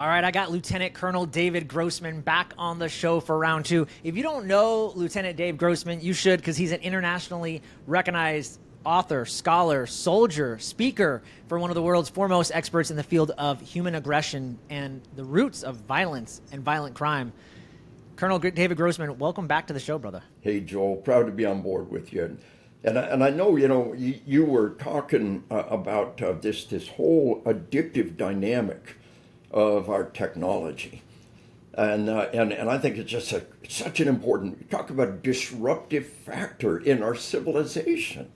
All right, I got Lieutenant Colonel David Grossman back on the show for round two. If you don't know Lieutenant Dave Grossman, you should, because he's an internationally recognized author, scholar, soldier, speaker for one of the world's foremost experts in the field of human aggression and the roots of violence and violent crime. Colonel David Grossman, welcome back to the show, brother. Hey, Joel, proud to be on board with you. And I know, you were talking about this whole addictive dynamic of our technology. And I think it's just such an important, you talk about a disruptive factor in our civilization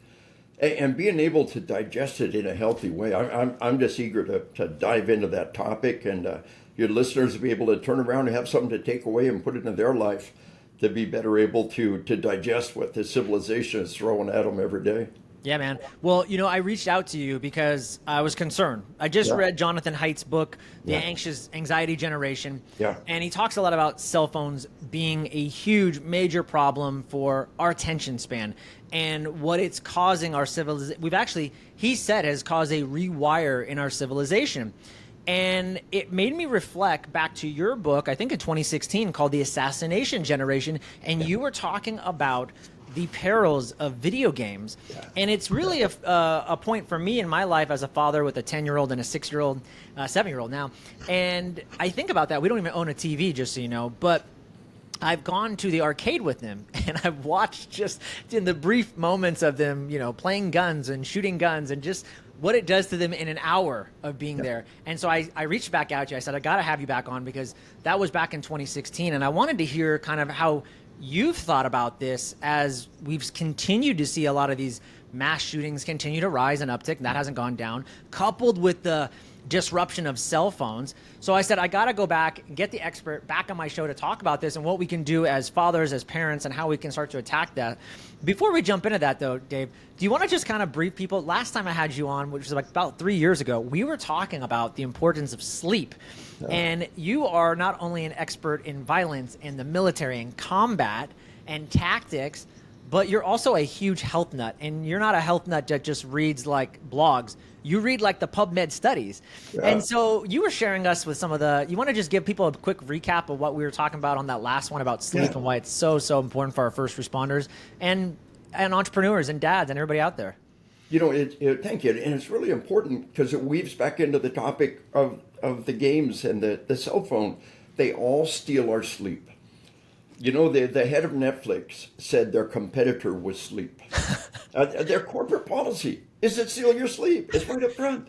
and being able to digest it in a healthy way. I'm just eager to dive into that topic, and your listeners will be able to turn around and have something to take away and put it in their life to be better able to digest what this civilization is throwing at them every day. Yeah, man. Well, I reached out to you because I was concerned. I just read Jonathan Haidt's book, The Anxiety Generation. Yeah. And he talks a lot about cell phones being a huge, major problem for our attention span and what it's causing our civilization. He said, has caused a rewire in our civilization. And it made me reflect back to your book, I think in 2016, called The Assassination Generation. And you were talking about the perils of video games. Yeah. And it's really a point for me in my life as a father with a 10-year-old and a 6-year-old, 7-year-old now. And I think about that. We don't even own a TV, just so you know. But I've gone to the arcade with them, and I've watched just in the brief moments of them, playing guns and shooting guns and just what it does to them in an hour of being there. And so I reached back out to you. I said, I got to have you back on because that was back in 2016. And I wanted to hear kind of how you've thought about this as we've continued to see a lot of these mass shootings continue to rise and uptick, and that hasn't gone down, coupled with the disruption of cell phones. So I said, I got to go back and get the expert back on my show to talk about this and what we can do as fathers, as parents, and how we can start to attack that. Before we jump into that, though, Dave, do you want to just kind of brief people? Last time I had you on, which was like about 3 years ago, we were talking about the importance of sleep. And you are not only an expert in violence in the military and combat and tactics, but you're also a huge health nut. And you're not a health nut that just reads like blogs. You read like the PubMed studies. Yeah. And so you were sharing us with some of you want to just give people a quick recap of what we were talking about on that last one about sleep and why it's so important for our first responders and entrepreneurs and dads and everybody out there. Thank you. And it's really important because it weaves back into the topic of the games and the cell phone. They all steal our sleep. The head of Netflix said their competitor was sleep. Their corporate policy is to steal your sleep. It's right up front.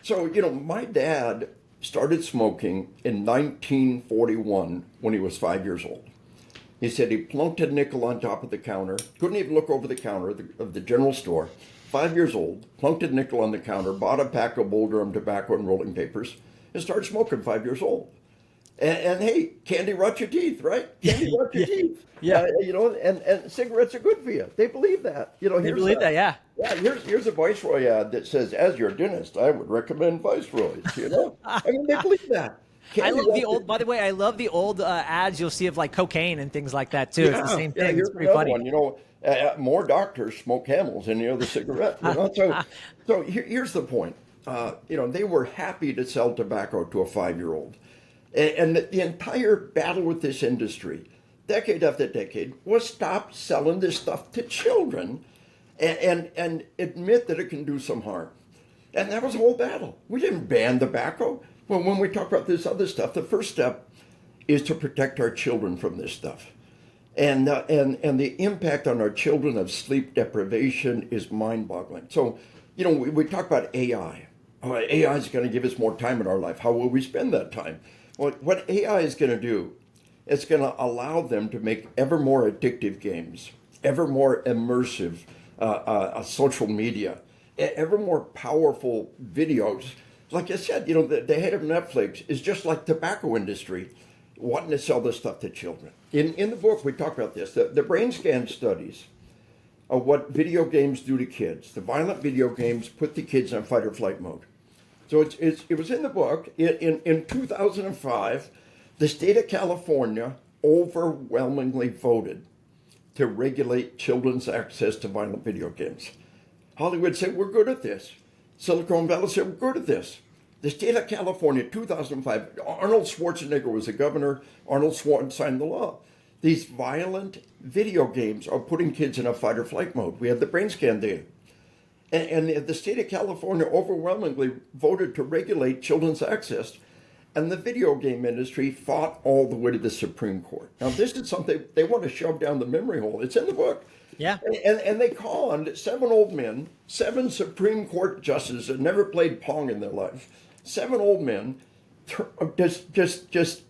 So, my dad started smoking in 1941 when he was 5 years old. He said he plunked a nickel on top of the counter, couldn't even look over the counter of the general store. 5 years old, plunked a nickel on the counter, bought a pack of Boulder tobacco and rolling papers, and started smoking 5 years old. And hey, candy rots your teeth, right? Candy rots your teeth. Yeah. And cigarettes are good for you. They believe that. They believe that, yeah. Yeah, here's a Viceroy ad that says, as your dentist, I would recommend Viceroys, I mean, they believe that. I love the old, by the way, I love the old ads you'll see of like cocaine and things like that too. It's the same thing. It's pretty funny. One, more doctors smoke Camels than the cigarette. So here's the point. They were happy to sell tobacco to a 5-year-old. And the entire battle with this industry, decade after decade, was stop selling this stuff to children and admit that it can do some harm. And that was the whole battle. We didn't ban tobacco. Well, when we talk about this other stuff, the first step is to protect our children from this stuff. And the impact on our children of sleep deprivation is mind-boggling. So, we talk about AI. Oh, AI is going to give us more time in our life. How will we spend that time? Well, what AI is going to do, it's going to allow them to make ever more addictive games, ever more immersive social media, ever more powerful videos. Like I said, the head of Netflix is just like the tobacco industry, wanting to sell this stuff to children. In the book, we talk about this. The brain scan studies of what video games do to kids. The violent video games put the kids in fight or flight mode. So it was in the book. In 2005, the state of California overwhelmingly voted to regulate children's access to violent video games. Hollywood said, we're good at this. Silicon Valley said, we're good at this. The state of California, 2005, Arnold Schwarzenegger was the governor. Arnold Schwarzenegger signed the law. These violent video games are putting kids in a fight or flight mode. We have the brain scan data. And the state of California overwhelmingly voted to regulate children's access. And the video game industry fought all the way to the Supreme Court. Now, this is something they want to shove down the memory hole. It's in the book. Yeah. And they conned 7 old men, 7 Supreme Court justices that never played Pong in their life. 7 old men just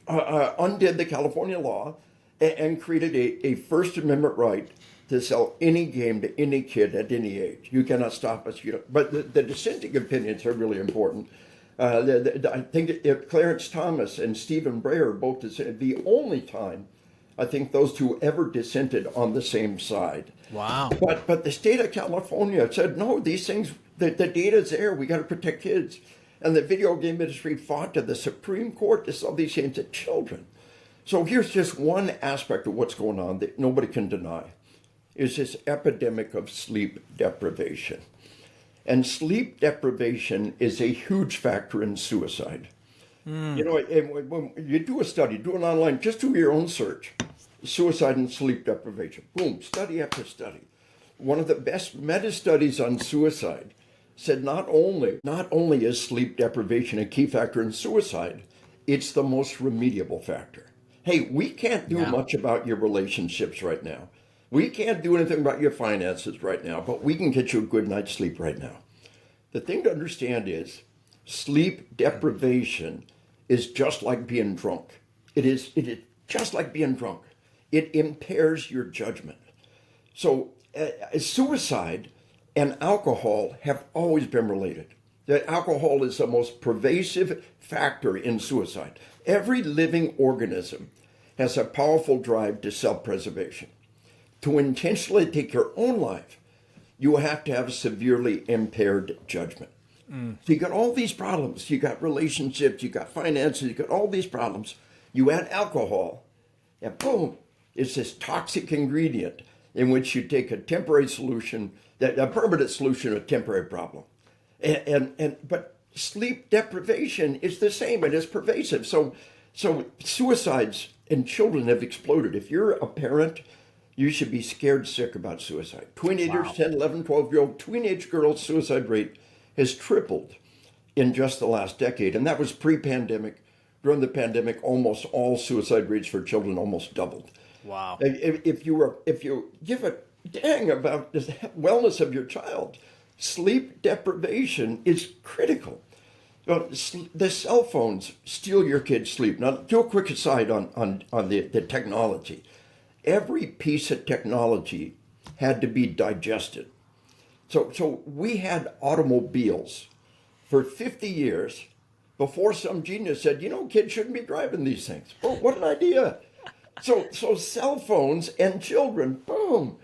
undid the California law and created a First Amendment right to sell any game to any kid at any age. You cannot stop us. But the dissenting opinions are really important. I think Clarence Thomas and Stephen Breyer both dissented. The only time I think those two ever dissented on the same side. Wow. But the state of California said, no, these things, the data's there. We got to protect kids. And the video game industry fought to the Supreme Court to sell these games to children. So here's just one aspect of what's going on that nobody can deny, is this epidemic of sleep deprivation. And sleep deprivation is a huge factor in suicide. You know, when you do a study, do an online, just do your own search, suicide and sleep deprivation. Boom, study after study. One of the best meta-studies on suicide said not only is sleep deprivation a key factor in suicide, it's the most remediable factor. Hey, we can't do much about your relationships right now. We can't do anything about your finances right now, but we can get you a good night's sleep right now. The thing to understand is sleep deprivation is just like being drunk. It is just like being drunk. It impairs your judgment. So suicide and alcohol have always been related. That alcohol is the most pervasive factor in suicide. Every living organism has a powerful drive to self-preservation. To intentionally take your own life, you have to have severely impaired judgment. So you got all these problems. You got relationships, you got finances, you got all these problems. You add alcohol, and boom, it's this toxic ingredient in which you take a temporary solution, a permanent solution, a temporary problem. But sleep deprivation is the same. It is pervasive. So suicides in children have exploded. If you're a parent, you should be scared sick about suicide. Teenagers, wow. 10, 11, 12-year-old teenage girls' suicide rate has tripled in just the last decade. And that was pre-pandemic. During the pandemic, almost all suicide rates for children almost doubled. Wow. If you give a dang about the wellness of your child, sleep deprivation is critical. The cell phones steal your kids' sleep. Now, do a quick aside on the technology. Every piece of technology had to be digested. So we had automobiles for 50 years before some genius said, kids shouldn't be driving these things. Oh, what an idea. So cell phones and children, boom,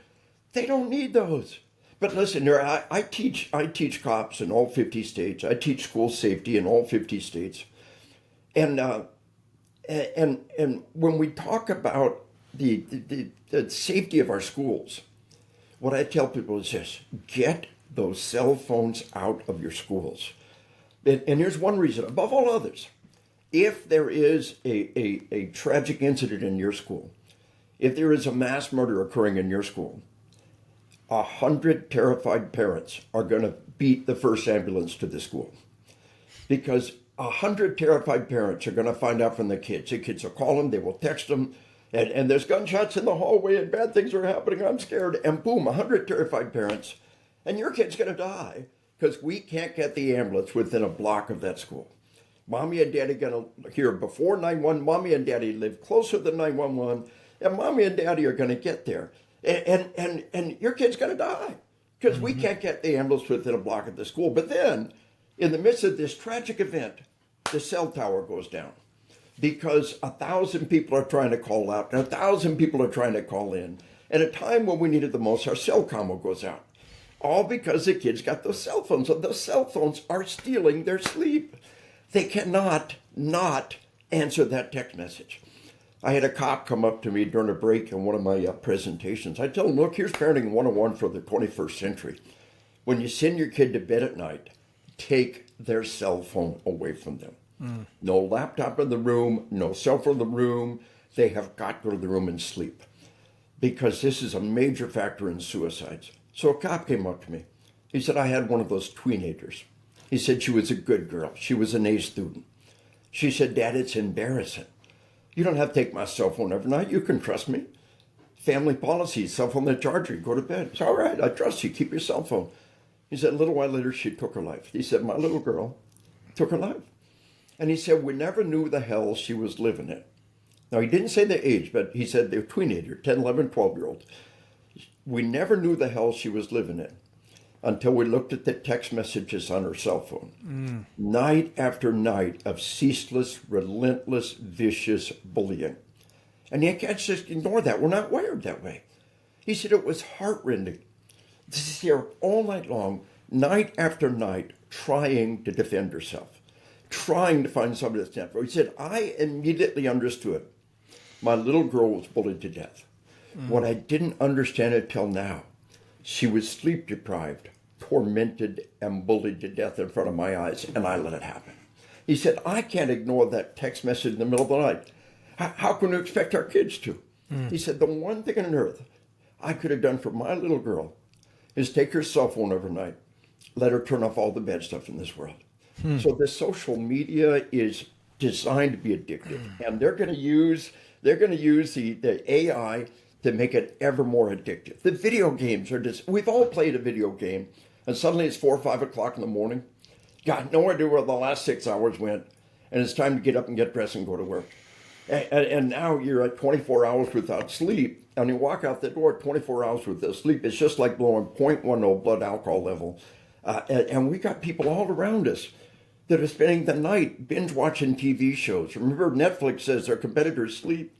they don't need those. But listen, I teach cops in all 50 states. I teach school safety in all 50 states. And when we talk about the safety of our schools, what I tell people is this: get those cell phones out of your schools. And here's one reason, above all others. If there is a tragic incident in your school, if there is a mass murder occurring in your school, 100 terrified parents are going to beat the first ambulance to the school. Because 100 terrified parents are going to find out from the kids. The kids will call them, they will text them, and there's gunshots in the hallway and bad things are happening, I'm scared. And boom, 100 terrified parents, and your kid's going to die because we can't get the ambulance within a block of that school. Mommy and daddy going to hear before 911, mommy and daddy live closer than 911, and mommy and daddy are going to get there. And your kid's going to die because we can't get the ambulance within a block of the school. But then, in the midst of this tragic event, the cell tower goes down because 1,000 people are trying to call out and 1,000 people are trying to call in. At a time when we need it the most, our cell commo goes out. All because the kids got those cell phones. And those cell phones are stealing their sleep. They cannot not answer that text message. I had a cop come up to me during a break in one of my presentations. I tell him, look, here's parenting 101 for the 21st century. When you send your kid to bed at night, take their cell phone away from them. No laptop in the room, no cell phone in the room. They have got to go to the room and sleep, because this is a major factor in suicides. So a cop came up to me. He said, I had one of those teenagers. He said she was a good girl. She was an A student. She said, Dad, it's embarrassing. You don't have to take my cell phone every night. You can trust me. Family policy, cell phone, the charger, you go to bed. It's all right, I trust you. Keep your cell phone. He said, a little while later, she took her life. He said, my little girl took her life. And he said, we never knew the hell she was living in. Now, he didn't say the age, but he said they're teenager, 10, 11, 12-year-olds. We never knew the hell she was living in until we looked at the text messages on her cell phone. Night after night of ceaseless, relentless, vicious bullying. And you can't just ignore that. We're not wired that way. He said it was heartrending to see her all night long, night after night, trying to defend herself, trying to find somebody to stand for. He said, I immediately understood. My little girl was bullied to death. What I didn't understand until now, she was sleep deprived, tormented, and bullied to death in front of my eyes, and I let it happen. He said, I can't ignore that text message in the middle of the night. How can we expect our kids to? He said, the one thing on earth I could have done for my little girl is take her cell phone overnight, let her turn off all the bad stuff in this world. So the social media is designed to be addictive, and they're going to use the AI to make it ever more addictive. The video games are just, we've all played a video game, and suddenly it's 4 or 5 o'clock in the morning. Got no idea where the last 6 hours went, and it's time to get up and get dressed and go to work. And now you're at 24 hours without sleep, and you walk out the door 24 hours without sleep. It's just like blowing 0.10 blood alcohol level. And we got people all around us that are spending the night binge watching TV shows. Remember, Netflix says their competitors sleep.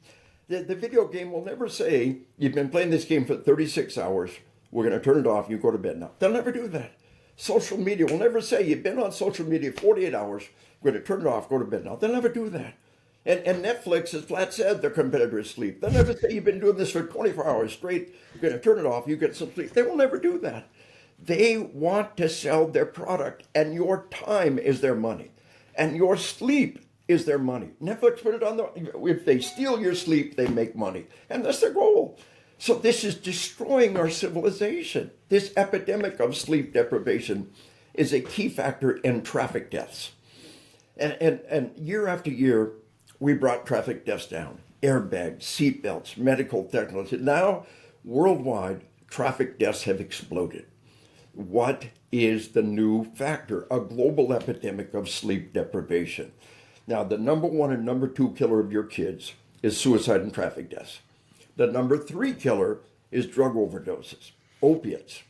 The video game will never say, you've been playing this game for 36 hours, we're going to turn it off, you go to bed now. They'll never do that. Social media will never say, you've been on social media 48 hours, we're going to turn it off, go to bed now. They'll never do that. And Netflix has flat said their competitors sleep. They'll never say, you've been doing this for 24 hours straight, you're going to turn it off, you get some sleep. They will never do that. They want to sell their product, and your time is their money, and your sleep is their money. Netflix put it on if they steal your sleep, they make money. And that's their goal. So this is destroying our civilization. This epidemic of sleep deprivation is a key factor in traffic deaths. And year after year, we brought traffic deaths down. Airbags, seatbelts, medical technology. Now, worldwide, traffic deaths have exploded. What is the new factor? A global epidemic of sleep deprivation. Now, the number 1 and number 2 killer of your kids is suicide and traffic deaths. The number 3 killer is drug overdoses, opiates.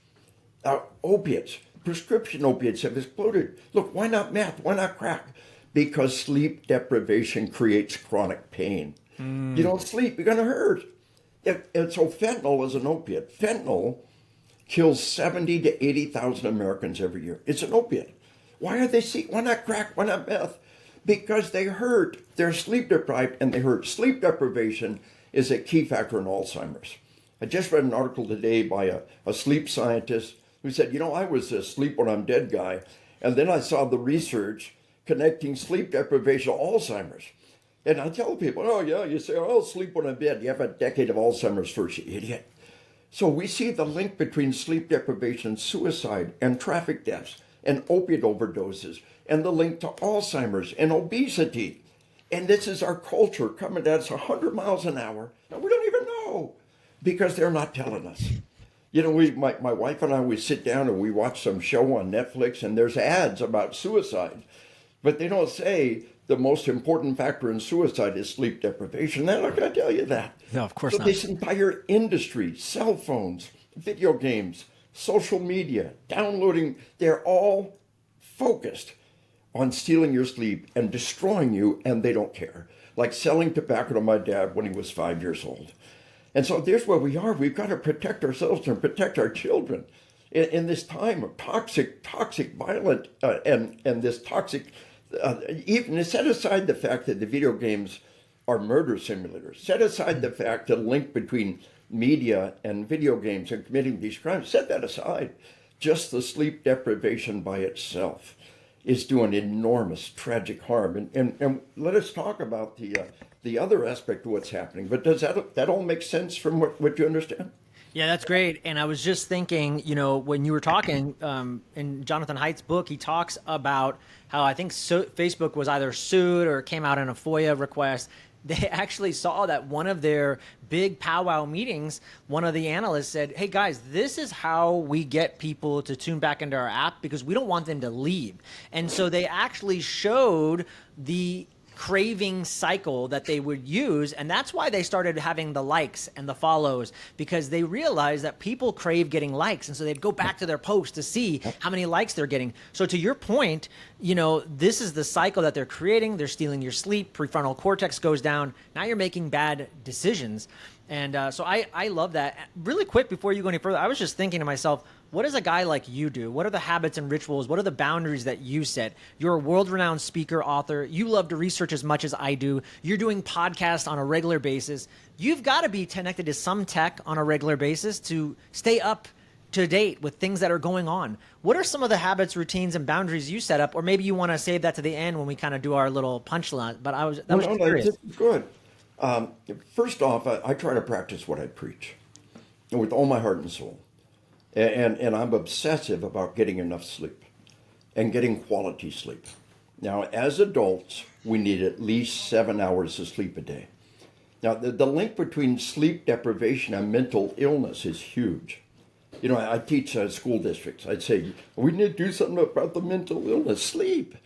Opiates, prescription opiates have exploded. Look, why not meth? Why not crack? Because sleep deprivation creates chronic pain. You don't sleep, you're going to hurt. And so fentanyl is an opiate. Fentanyl kills 70 to 80,000 Americans every year. It's an opiate. Why are they sick? Why not crack? Why not meth? Because they hurt. They're sleep deprived and they hurt. Sleep deprivation is a key factor in Alzheimer's. I just read an article today by a sleep scientist who said, I was a sleep when I'm dead guy. And then I saw the research connecting sleep deprivation to Alzheimer's. And I tell people, oh yeah, you say, oh, sleep when I'm dead. You have a decade of Alzheimer's first, you idiot. So we see the link between sleep deprivation, suicide, and traffic deaths, and opiate overdoses, and the link to Alzheimer's and obesity. And this is our culture coming at us 100 miles an hour, and we don't even know because they're not telling us. My wife and I, we sit down and we watch some show on Netflix, and there's ads about suicide, but they don't say the most important factor in suicide is sleep deprivation. They're not going to tell you that. No, of course not. This entire industry, cell phones, video games, social media, downloading, they're all focused on stealing your sleep and destroying you, and they don't care. Like selling tobacco to my dad when he was 5 years old. And so there's where we are. We've got to protect ourselves and protect our children in this time of toxic, violent, and this toxic, even set aside the fact that the video games are murder simulators. Set aside the fact the link between media and video games and committing these crimes. Set that aside. Just the sleep deprivation by itself is doing enormous tragic harm. And let us talk about the other aspect of what's happening. But does that all make sense from what you understand? Yeah, that's great. And I was just thinking, when you were talking in Jonathan Haidt's book, he talks about how I think Facebook was either sued or came out in a FOIA request. They actually saw that one of their big powwow meetings, one of the analysts said, hey guys, this is how we get people to tune back into our app because we don't want them to leave. And so they actually showed the craving cycle that they would use, and that's why they started having the likes and the follows, because they realized that people crave getting likes, and so they'd go back to their posts to see how many likes they're getting. So to your point, this is the cycle that they're creating. They're stealing your sleep, prefrontal cortex goes down, now you're making bad decisions. And so I love that. Really quick, before you go any further, I was just thinking to myself, what does a guy like you do? What are the habits and rituals? What are the boundaries that you set? You're a world-renowned speaker, author. You love to research as much as I do. You're doing podcasts on a regular basis. You've got to be connected to some tech on a regular basis to stay up to date with things that are going on. What are some of the habits, routines, and boundaries you set up? Or maybe you want to save that to the end when we kind of do our little punchline. But I was curious. This is good. First off, I try to practice what I preach with all my heart and soul. And I'm obsessive about getting enough sleep and getting quality sleep. Now, as adults, we need at least 7 hours of sleep a day. Now, the link between sleep deprivation and mental illness is huge. I teach school districts. I'd say, we need to do something about the mental illness, sleep.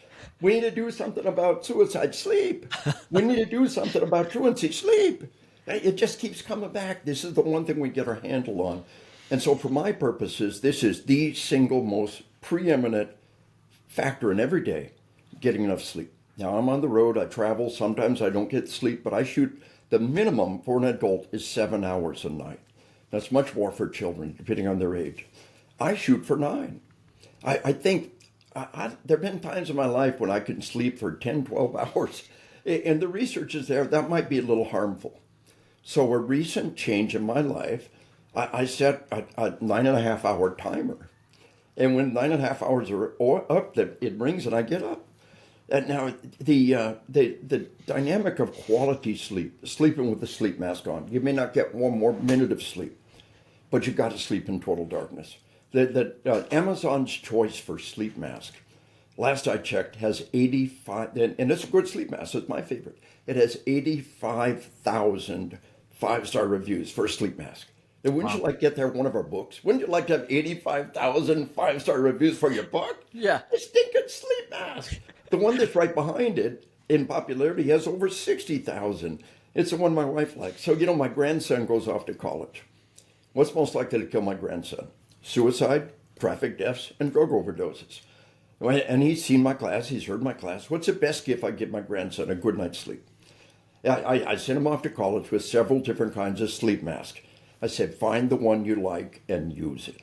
We need to do something about suicide, sleep. We need to do something about truancy, sleep. It just keeps coming back. This is the one thing we get our handle on. And so for my purposes, this is the single most preeminent factor in every day, getting enough sleep. Now, I'm on the road, I travel, sometimes I don't get sleep, but I shoot, the minimum for an adult is 7 hours a night. That's much more for children, depending on their age. I shoot for 9. I think there have been times in my life when I can sleep for 10, 12 hours. And the research is there, that might be a little harmful. So a recent change in my life, I set a 9.5 hour timer. And when 9.5 hours are up, it rings and I get up. And now the dynamic of quality sleep, sleeping with the sleep mask on, you may not get one more minute of sleep, but you got to sleep in total darkness. Amazon's choice for sleep mask, last I checked, has 85, and it's a good sleep mask, it's my favorite. It has 85,000 five-star reviews for a sleep mask. And wouldn't you like to get there one of our books? Wouldn't you like to have 85,000 five-star reviews for your book? Yeah. The stinking sleep mask. The one that's right behind it in popularity has over 60,000. It's the one my wife likes. So, my grandson goes off to college. What's most likely to kill my grandson? Suicide, traffic deaths, and drug overdoses. And he's seen my class. He's heard my class. What's the best gift I give my grandson? A good night's sleep. I sent him off to college with several different kinds of sleep masks. I said, find the one you like and use it.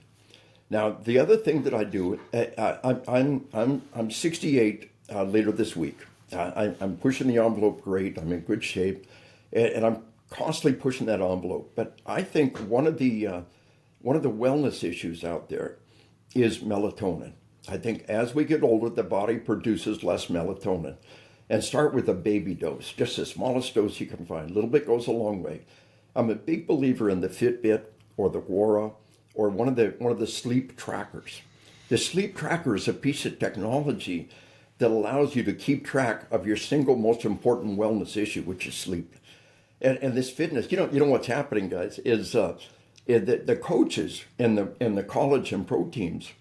Now, the other thing that I do, I'm 68 later this week. I'm pushing the envelope great. I'm in good shape, and I'm constantly pushing that envelope. But I think one of the wellness issues out there is melatonin. I think as we get older, the body produces less melatonin. And start with a baby dose, just the smallest dose you can find. A little bit goes a long way. I'm a big believer in the Fitbit or the Wara or one of the sleep trackers. The sleep tracker is a piece of technology that allows you to keep track of your single most important wellness issue, which is sleep. And this fitness, you know what's happening, guys, is the coaches in the college and pro teams,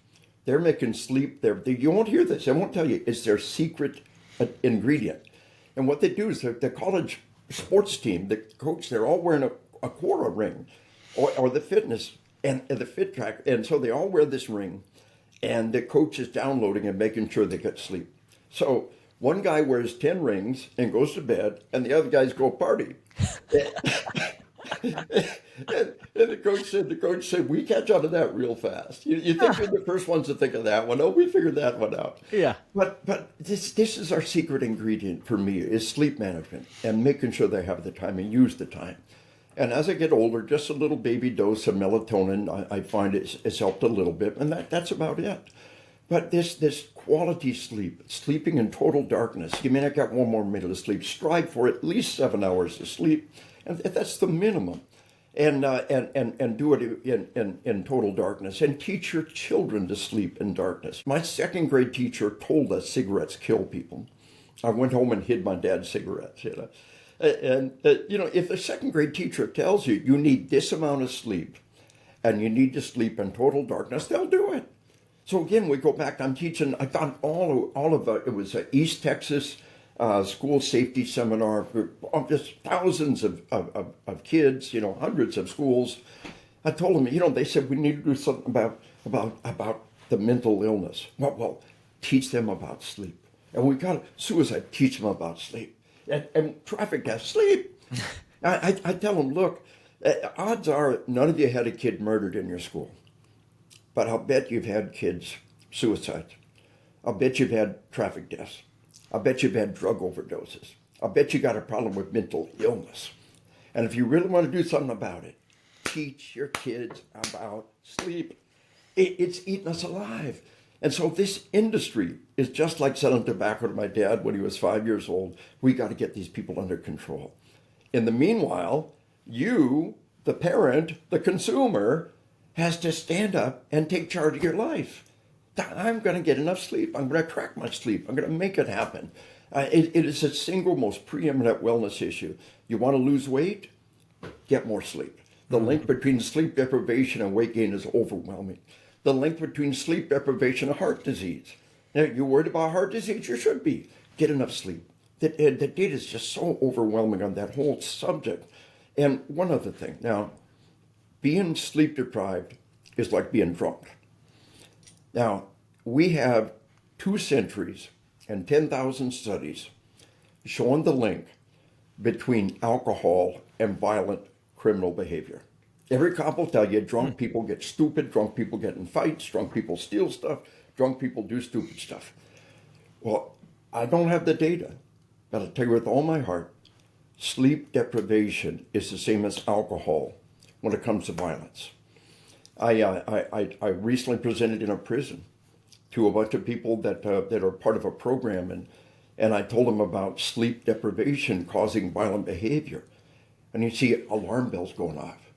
they're making sleep. You won't hear this. I won't tell you. It's their secret ingredient. And what they do is the college sports team, the coach, they're all wearing a Quora ring or the fitness and the fit track. And so they all wear this ring and the coach is downloading and making sure they get sleep. So one guy wears 10 rings and goes to bed and the other guys go party. And the coach said, we catch on to that real fast. You think you're the first ones to think of that one. Oh, we figured that one out. Yeah. But this is our secret ingredient for me is sleep management and making sure they have the time and use the time. And as I get older, just a little baby dose of melatonin, I find it's helped a little bit. And that's about it. But this quality sleep, sleeping in total darkness. You may not get 1 more minute of sleep. Strive for at least 7 hours of sleep, and that's the minimum. And do it in total darkness. And teach your children to sleep in darkness. My second grade teacher told us cigarettes kill people. I went home and hid my dad's cigarettes. And if a second grade teacher tells you you need this amount of sleep, and you need to sleep in total darkness, they'll do it. So again, we go back. I'm teaching. I taught all of it was East Texas school safety seminar for just thousands of kids. Hundreds of schools. I told them. They said we need to do something about the mental illness. Well, teach them about sleep. And we got suicide. Teach them about sleep. And traffic death. Sleep. I tell them, look, odds are none of you had a kid murdered in your school. But I'll bet you've had kids suicides. I'll bet you've had traffic deaths. I'll bet you've had drug overdoses. I'll bet you got a problem with mental illness. And if you really want to do something about it, teach your kids about sleep. It's eating us alive. And so this industry is just like selling tobacco to my dad when he was 5 years old. We got to get these people under control. In the meanwhile, you, the parent, the consumer, has to stand up and take charge of your life. I'm going to get enough sleep. I'm going to track my sleep. I'm going to make it happen. It is the single most preeminent wellness issue. You want to lose weight? Get more sleep. The link between sleep deprivation and weight gain is overwhelming. The link between sleep deprivation and heart disease. Now, you're worried about heart disease? You should be. Get enough sleep. The data is just so overwhelming on that whole subject. And one other thing. Now, being sleep deprived is like being drunk. Now, we have 2 centuries and 10,000 studies showing the link between alcohol and violent criminal behavior. Every cop will tell you drunk people get stupid, drunk people get in fights, drunk people steal stuff, drunk people do stupid stuff. Well, I don't have the data, but I'll tell you with all my heart, sleep deprivation is the same as alcohol when it comes to violence. I recently presented in a prison to a bunch of people that are part of a program, and I told them about sleep deprivation causing violent behavior. And you see alarm bells going off.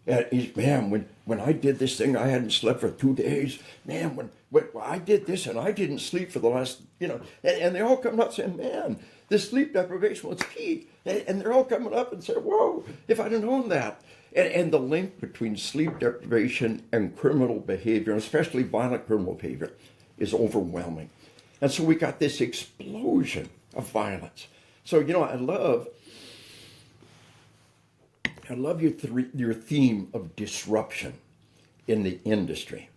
And when I did this thing, I hadn't slept for 2 days. Man, when I did this and I didn't sleep for the last, and they all come up saying, man, this sleep deprivation was key. And they're all coming up and say, whoa, if I'd have known that. And the link between sleep deprivation and criminal behavior, and especially violent criminal behavior, is overwhelming. And so we got this explosion of violence. So, I love your theme of disruption in the industry.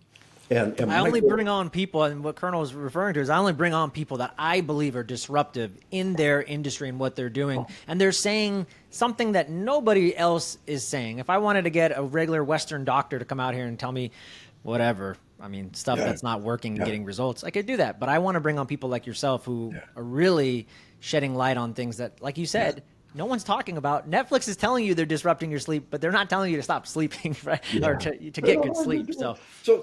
And I only bring on people, and what Colonel is referring to is I only bring on people that I believe are disruptive in their industry and what they're doing. And they're saying something that nobody else is saying. If I wanted to get a regular Western doctor to come out here and tell me whatever, stuff that's not working and getting results, I could do that. But I want to bring on people like yourself who are really shedding light on things that, like you said, no one's talking about. Netflix is telling you they're disrupting your sleep, but they're not telling you to stop sleeping, right? Or to get good sleep. So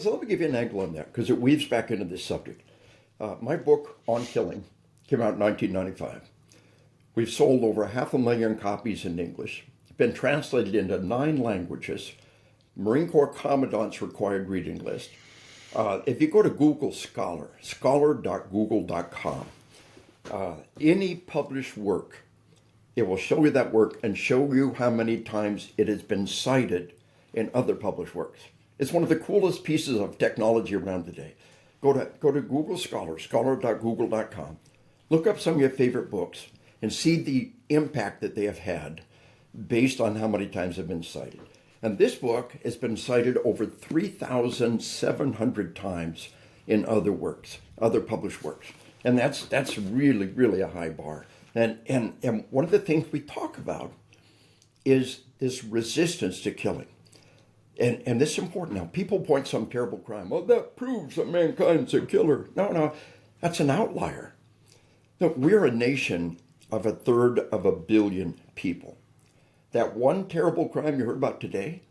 let me give you an angle on that, because it weaves back into this subject. My book on killing came out in 1995. We've sold over 500,000 copies in English. It's been translated into 9 languages. Marine Corps Commandant's required reading list. If you go to Google Scholar, scholar.google.com, any published work, it will show you that work and show you how many times it has been cited in other published works. It's one of the coolest pieces of technology around today. Go to Google Scholar, scholar.google.com. Look up some of your favorite books and see the impact that they have had based on how many times they've been cited. And this book has been cited over 3,700 times in other works, other published works. And that's really, really a high bar. And one of the things we talk about is this resistance to killing. And this is important now. People point some terrible crime. Well, that proves that mankind's a killer. No, that's an outlier. Look, we're a nation of 1/3 of a billion people. That one terrible crime you heard about today,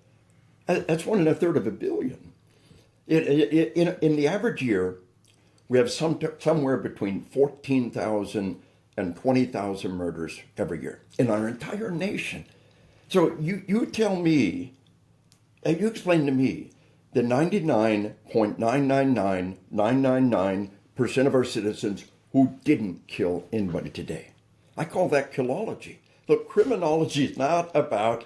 that's 1 1/3 of a billion. In the average year, We have somewhere between 14,000 and 20,000 murders every year in our entire nation. So you tell me, and you explain to me, the 99.999999% of our citizens who didn't kill anybody today. I call that killology. Look, criminology is not about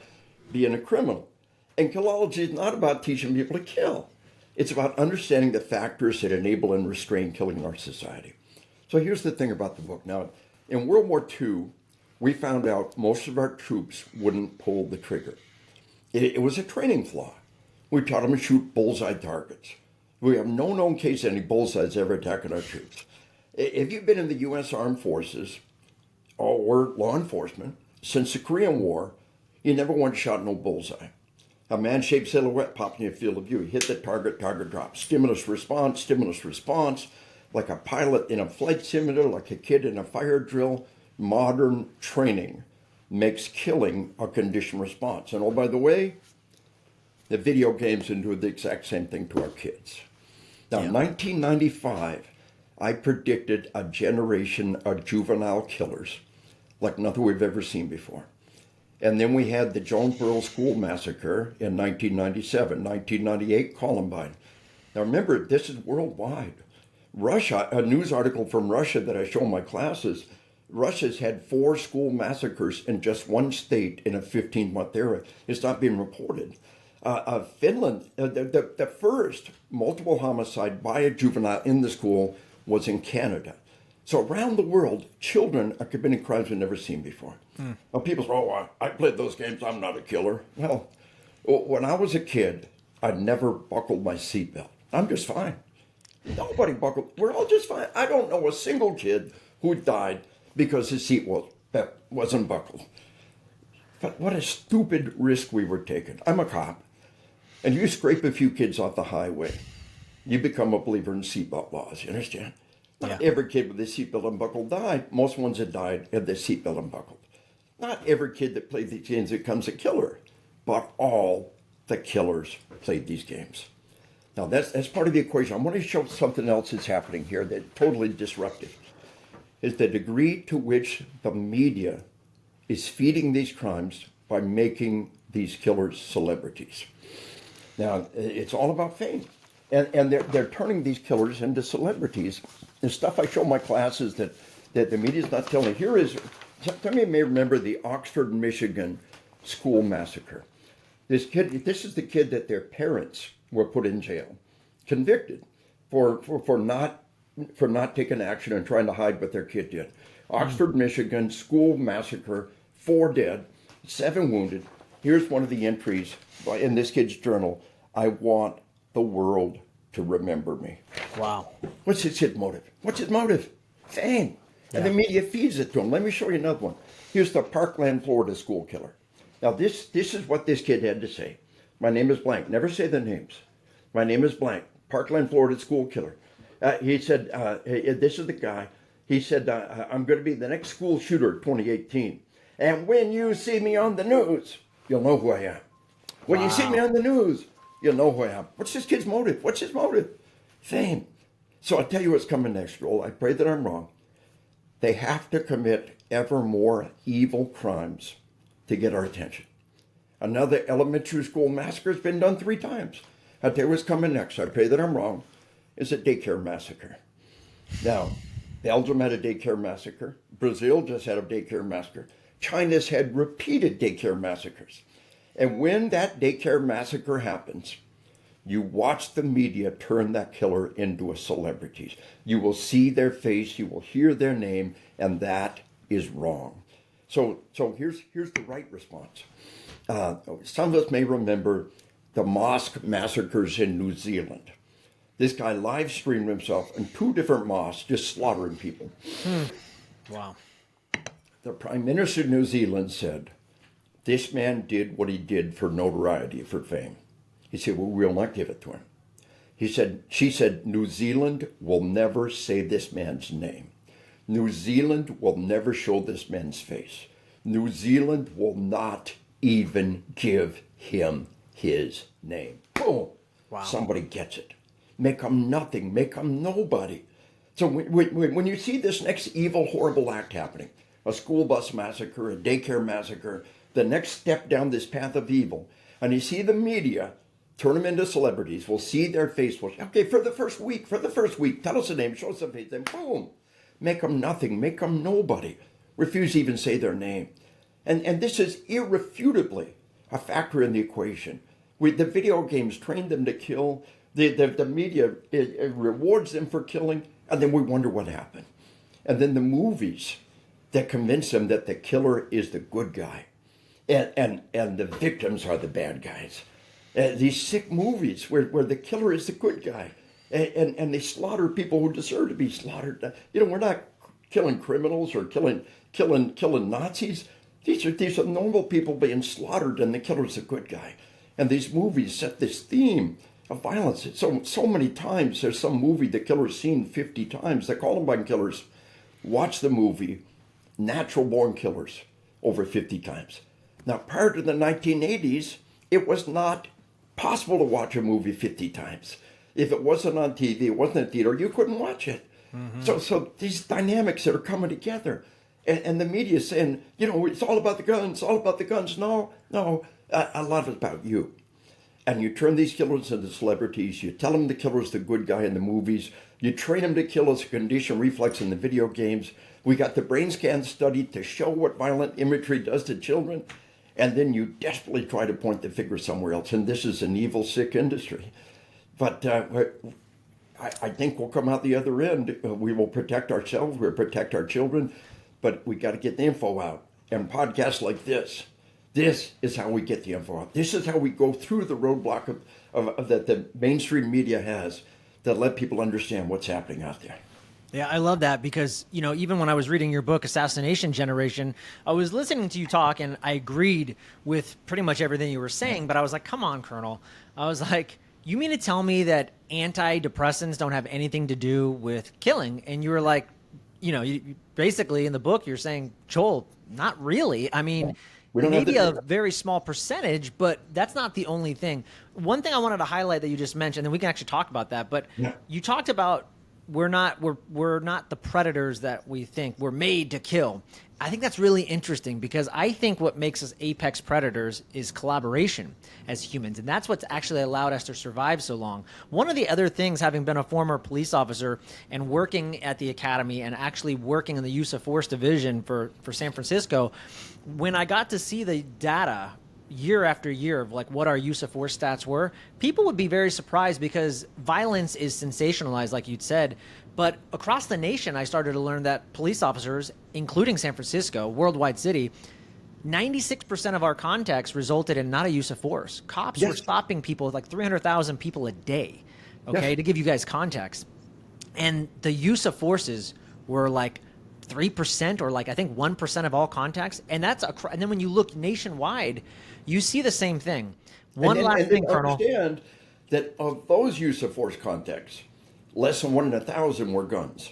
being a criminal. And killology is not about teaching people to kill. It's about understanding the factors that enable and restrain killing in our society. So here's the thing about the book. Now, in World War II, we found out most of our troops wouldn't pull the trigger. It was a training flaw. We taught them to shoot bullseye targets. We have no known case of any bullseyes ever attacking our troops. If you've been in the U.S. Armed Forces or law enforcement since the Korean War, you never once shot no bullseye. A man-shaped silhouette popped in your field of view. You hit the target, target drops. Stimulus response, like a pilot in a flight simulator, like a kid in a fire drill. Modern training makes killing a conditioned response. And oh, by the way, the video games do the exact same thing to our kids. Now, in 1995, I predicted a generation of juvenile killers like nothing we've ever seen before. And then we had the Jonesboro School Massacre in 1997, 1998 Columbine. Now remember, this is worldwide. Russia, a news article from Russia that I show in my classes, Russia's had 4 school massacres in just one state in a 15-month era. It's not being reported. Finland, the first multiple homicide by a juvenile in the school was in Canada. So around the world, children are committing crimes we've never seen before. Well, people say, oh, I played those games, I'm not a killer. Well, when I was a kid, I never buckled my seatbelt. I'm just fine. Nobody buckled. We're all just fine. I don't know a single kid who died because his seat wasn't buckled. But what a stupid risk we were taking. I'm a cop, and you scrape a few kids off the highway, you become a believer in seatbelt laws, you understand? Not every kid with a seatbelt unbuckled died. Most ones that died had their seatbelt unbuckled. Not every kid that played these games becomes a killer, but all the killers played these games. Now that's part of the equation. I want to show something else that's happening here that's totally disruptive. Is the degree to which the media is feeding these crimes by making these killers celebrities. Now, it's all about fame. And they're turning these killers into celebrities. The stuff I show my classes that the media's not telling. Here is, some of you may remember the Oxford, Michigan school massacre. This is the kid that their parents were put in jail, convicted for not taking action and trying to hide what their kid did. Oxford, Michigan school massacre, 4 dead, 7 wounded. Here's one of the entries in this kid's journal. I want the world to remember me. Wow. What's his motive? What's his motive? Fame. And the media feeds it to him. Let me show you another one. Here's the Parkland, Florida school killer. Now this is what this kid had to say. My name is blank. Never say the names. My name is blank. Parkland, Florida school killer. He said, this is the guy. He said, I'm going to be the next school shooter 2018. And when you see me on the news, you'll know who I am. When you see me on the news, you'll know who I am. What's this kid's motive? What's his motive? Fame. So I'll tell you what's coming next, Joel. I pray that I'm wrong. They have to commit ever more evil crimes to get our attention. Another elementary school massacre has been done 3 times. I'll tell you what's coming next. I pray that I'm wrong. It's a daycare massacre. Now, Belgium had a daycare massacre. Brazil just had a daycare massacre. China's had repeated daycare massacres. And when that daycare massacre happens, you watch the media turn that killer into a celebrity. You will see their face, you will hear their name, and that is wrong. So here's the right response. Some of us may remember the mosque massacres in New Zealand. This guy live streamed himself in 2 different mosques just slaughtering people. Wow. The Prime Minister of New Zealand said, this man did what he did for notoriety, for fame. He said, well, we'll not give it to him. She said, New Zealand will never say this man's name. New Zealand will never show this man's face. New Zealand will not even give him his name. Boom. Wow. Somebody gets it. Make him nothing. Make him nobody. So when you see this next evil, horrible act happening, a school bus massacre, a daycare massacre, the next step down this path of evil, and you see the media turn them into celebrities, we'll see their face, okay, for the first week, tell us a name, show us a face, then boom, make them nothing, make them nobody, refuse to even say their name. And this is irrefutably a factor in the equation. The video games train them to kill, the media it rewards them for killing, and then we wonder what happened. And then the movies that convince them that the killer is the good guy and the victims are the bad guys. These sick movies where the killer is the good guy and they slaughter people who deserve to be slaughtered. We're not killing criminals or killing Nazis. These are normal people being slaughtered and the killer's the good guy. And these movies set this theme of violence. So many times there's some movie the killer's seen 50 times. The Columbine killers watch the movie Natural Born Killers over 50 times. Now, prior to the 1980s, it was not possible to watch a movie 50 times. If it wasn't on TV, it wasn't in theater, you couldn't watch it. Mm-hmm. So these dynamics that are coming together, and the media saying, it's all about the guns, No, a lot of it's about you. And you turn these killers into celebrities. You tell them the killer's the good guy in the movies. You train them to kill as a conditioned reflex in the video games. We got the brain scan study to show what violent imagery does to children. And then you desperately try to point the finger somewhere else. And this is an evil, sick industry. But I think we'll come out the other end. We will protect ourselves. We'll protect our children. But we got to get the info out. And podcasts like this is how we get the info out. This is how we go through the roadblock that the mainstream media has to let people understand what's happening out there. Yeah, I love that because, even when I was reading your book, Assassination Generation, I was listening to you talk and I agreed with pretty much everything you were saying, but I was like, come on, Colonel. I was like, you mean to tell me that antidepressants don't have anything to do with killing? And you were like, you basically in the book, you're saying, Joel, not really. I mean, maybe a very small percentage, but that's not the only thing. One thing I wanted to highlight that you just mentioned, and we can actually talk about that, but you talked about we're not the predators that we think. We're made to kill. I think that's really interesting because I think what makes us apex predators is collaboration as humans, and that's what's actually allowed us to survive so long. One of the other things, having been a former police officer and working at the academy and actually working in the use of force division for San Francisco, when I got to see the data year after year of like what our use of force stats were, people would be very surprised because violence is sensationalized, like you'd said. But across the nation, I started to learn that police officers, including San Francisco, worldwide city, 96% of our contacts resulted in not a use of force. Cops were stopping people, like 300,000 people a day, to give you guys context. And the use of forces were like 3% or like I think 1% of all contacts. And and then when you look nationwide, you see the same thing. One last thing, Colonel. Understand that of those use of force contacts, less than 1 in 1,000 were guns.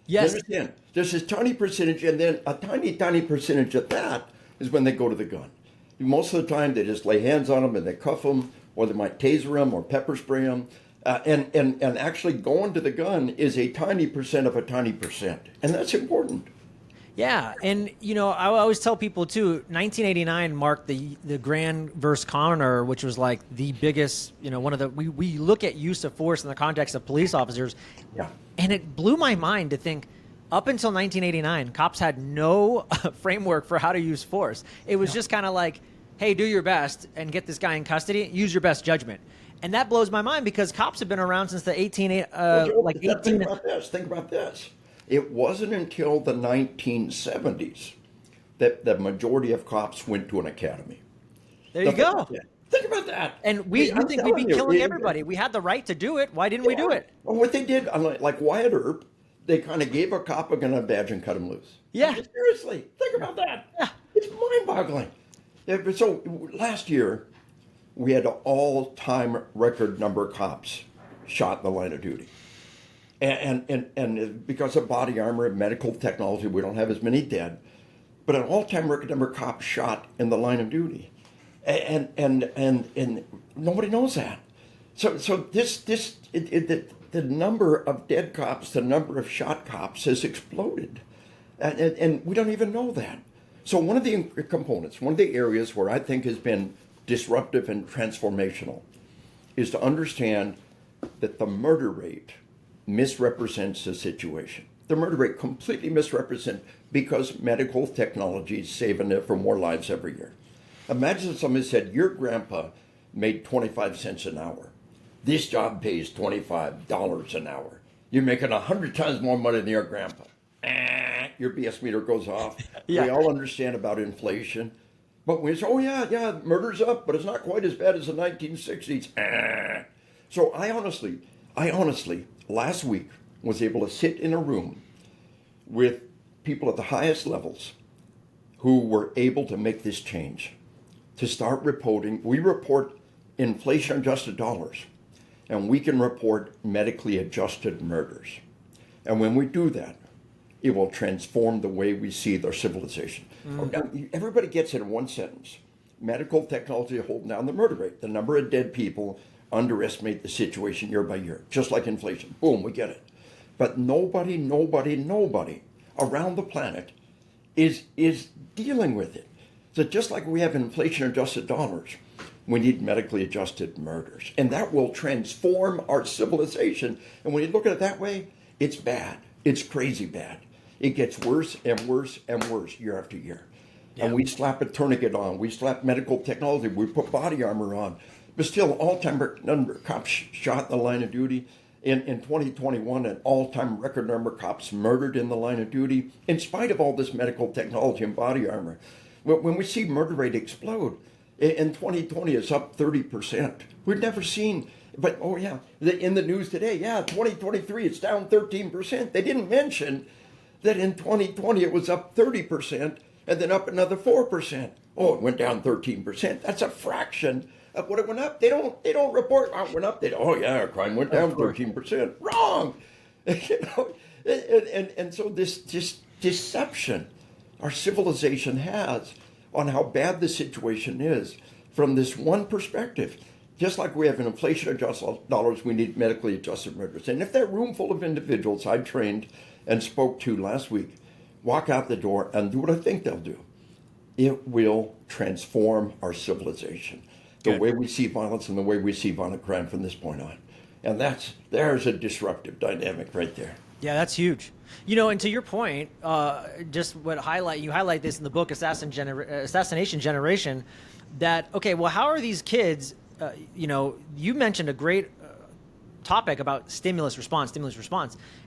Yes. You understand? There's this tiny percentage, and then a tiny, tiny percentage of that is when they go to the gun. Most of the time, they just lay hands on them and they cuff them, or they might taser them or pepper spray them. And actually going to the gun is a tiny percent of a tiny percent. And that's important. Yeah, and I always tell people too, 1989 marked the Grand versus Connor, which was like the biggest, one of the we look at use of force in the context of police officers. Yeah. And it blew my mind to think up until 1989, cops had no framework for how to use force. It was just kind of like, hey, do your best and get this guy in custody, use your best judgment. And that blows my mind because cops have been around since the 18 Think about this. It wasn't until the 1970s that the majority of cops went to an academy. There you go. Think about that. And we think we'd be killing everybody. We had the right to do it. Why didn't we do it? Well, what they did, like Wyatt Earp, they kind of gave a cop a gun and a badge and cut him loose. Yeah. Seriously, think about that. Yeah. It's mind-boggling. So last year, we had an all-time record number of cops shot in the line of duty. And because of body armor and medical technology, we don't have as many dead, but an all-time record number of cops shot in the line of duty, and nobody knows that. So the number of dead cops, the number of shot cops has exploded. And we don't even know that. So one of the components, one of the areas where I think has been disruptive and transformational is to understand that the murder rate misrepresents the situation. The murder rate completely misrepresents because medical technology is saving it for more lives every year. Imagine if somebody said, your grandpa made 25 cents an hour. This job pays $25 an hour. You're making 100 times more money than your grandpa. Your BS meter goes off. Yeah. We all understand about inflation. But we say, oh yeah, murder's up, but it's not quite as bad as the 1960s. So I honestly, last week was able to sit in a room with people at the highest levels who were able to make this change, to start reporting. We report inflation-adjusted dollars, and we can report medically adjusted murders. And when we do that, it will transform the way we see our civilization. Now, everybody gets it in one sentence. Medical technology holding down the murder rate. The number of dead people underestimate the situation year by year, just like inflation. Boom, we get it. But nobody around the planet is dealing with it. So just like we have inflation-adjusted dollars, we need medically adjusted murders. And that will transform our civilization. And when you look at it that way, it's bad. It's crazy bad. It gets worse and worse and worse year after year. Yeah. And we slap a tourniquet on. We slap medical technology. We put body armor on. But still, all-time number of cops shot in the line of duty. In 2021, an all-time record number of cops murdered in the line of duty, in spite of all this medical technology and body armor. When we see murder rate explode, in 2020, it's up 30%. We've never seen, but oh yeah, in the news today, 2023, it's down 13%. They didn't mention that in 2020 it was up 30% and then up another 4%. Oh, it went down 13%. That's a fraction of what it went up. They don't report how it went up. Our crime went down 13%. Wrong. And so this deception our civilization has on how bad the situation is from this one perspective. Just like we have an inflation-adjusted dollars, we need medically adjusted murders. And if that room full of individuals I trained and spoke to last week walk out the door and do what I think they'll do, it will transform our civilization. The way we see violence and the way we see violent crime from this point on. And there's a disruptive dynamic right there. Yeah, that's huge. And to your point, just you highlight this in the book, Assassination Generation, that, okay, well, how are these kids, you mentioned a great topic about stimulus response,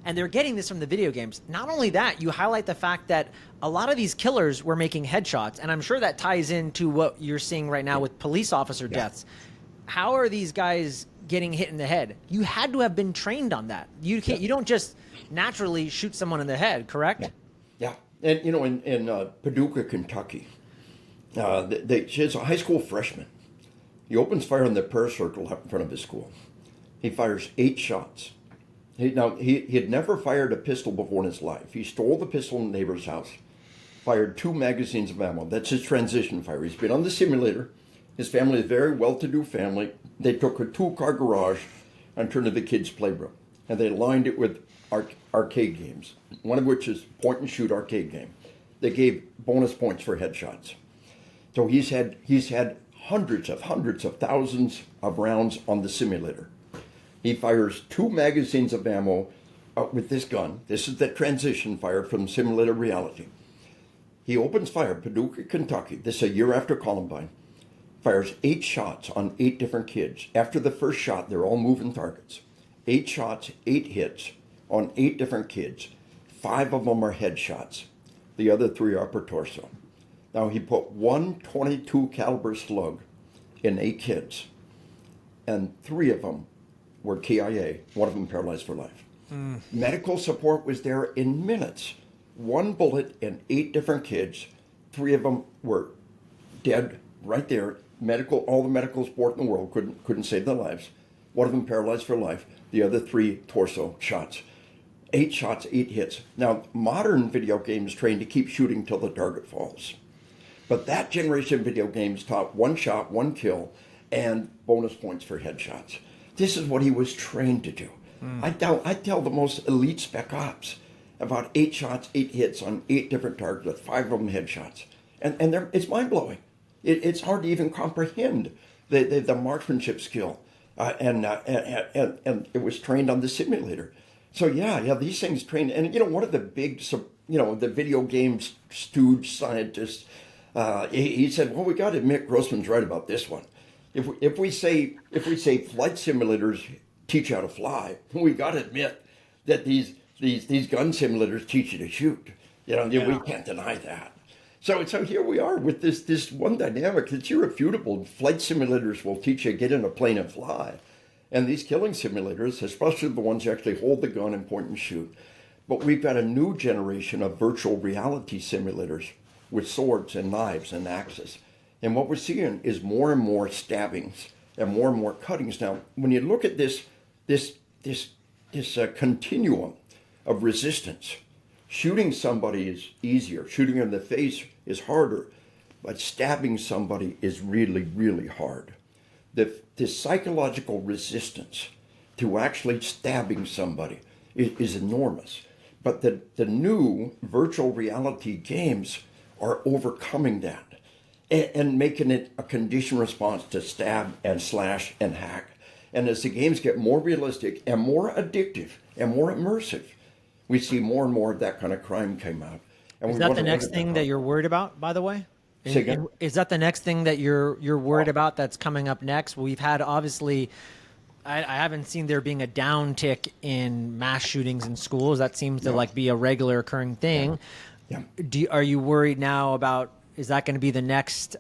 and they're getting this from the video games. Not only that, you highlight the fact that a lot of these killers were making headshots, and I'm sure that ties into what you're seeing right now with police officer deaths. How are these guys getting hit in the head? You had to have been trained on that. You don't just naturally shoot someone in the head, correct? Yeah. And in Paducah, Kentucky, she's a high school freshman. He opens fire in the prayer circle up in front of his school. He fires 8 shots. He had never fired a pistol before in his life. He stole the pistol in a neighbor's house, fired 2 magazines of ammo. That's his transition fire. He's been on the simulator. His family is a very well-to-do family. They took a 2-car garage and turned it into the kids' playroom. And they lined it with arcade games, one of which is point-and-shoot arcade game. They gave bonus points for headshots. So he's had hundreds of thousands of rounds on the simulator. He fires 2 magazines of ammo with this gun. This is the transition fire from simulator reality. He opens fire, Paducah, Kentucky. This is a year after Columbine. Fires 8 shots on 8 different kids. After the first shot, they're all moving targets. 8 shots, 8 hits on 8 different kids. 5 of them are headshots. The other 3 are upper torso. Now he put 1 .22 caliber slug in 8 kids, and 3 of them were KIA, one of them paralyzed for life. Medical support was there in minutes. 1 bullet in 8 different kids. 3 of them were dead right there. All the medical support in the world couldn't save their lives. 1 of them paralyzed for life. The other 3 torso shots. 8 shots, 8 hits. Now, modern video games train to keep shooting till the target falls. But that generation of video games taught 1 shot, 1 kill, and bonus points for headshots. This is what he was trained to do. I tell the most elite spec ops about 8 shots, 8 hits on 8 different targets, with 5 of them headshots. And it's mind-blowing. It's hard to even comprehend the marksmanship skill. And it was trained on the simulator. So yeah, these things train. And one of the big, the video game stooge scientists, he said, well, we got to admit Grossman's right about this one. If we say flight simulators teach how to fly, we got to admit that these gun simulators teach you to shoot. We can't deny that. So here we are with this one dynamic that's irrefutable. Flight simulators will teach you to get in a plane and fly. And these killing simulators, especially the ones you actually hold the gun and point and shoot. But we've got a new generation of virtual reality simulators with swords and knives and axes. And what we're seeing is more and more stabbings and more cuttings. Now, when you look at this continuum of resistance, shooting somebody is easier. Shooting in the face is harder, but stabbing somebody is really, really hard. The psychological resistance to actually stabbing somebody is enormous. But the new virtual reality games are overcoming that and making it a conditioned response to stab and slash and hack. And as the games get more realistic and more addictive and more immersive, we see more and more of that kind of crime come out. And is that the next thing that you're worried about, by the way? Is that the next thing that you're worried about that's coming up next? We've had, obviously, I haven't seen there being a downtick in mass shootings in schools. That seems to be a regular occurring thing. Yeah. Are you worried now about, is that going to be the next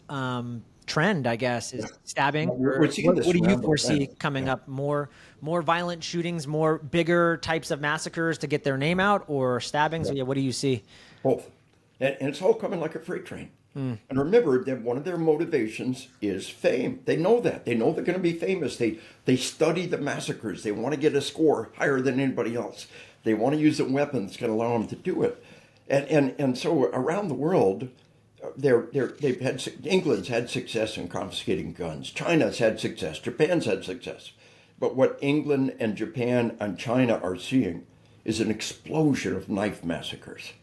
trend, I guess, is stabbing? What do you foresee coming up? More violent shootings, more bigger types of massacres to get their name out, or stabbings? So what do you see? Both. And it's all coming like a freight train. And remember that one of their motivations is fame. They know that. They know they're going to be famous. They study the massacres. They want to get a score higher than anybody else. They want to use a weapon that's going to allow them to do it. And so around the world, England's had success in confiscating guns. China's had success. Japan's had success. But what England and Japan and China are seeing is an explosion of knife massacres.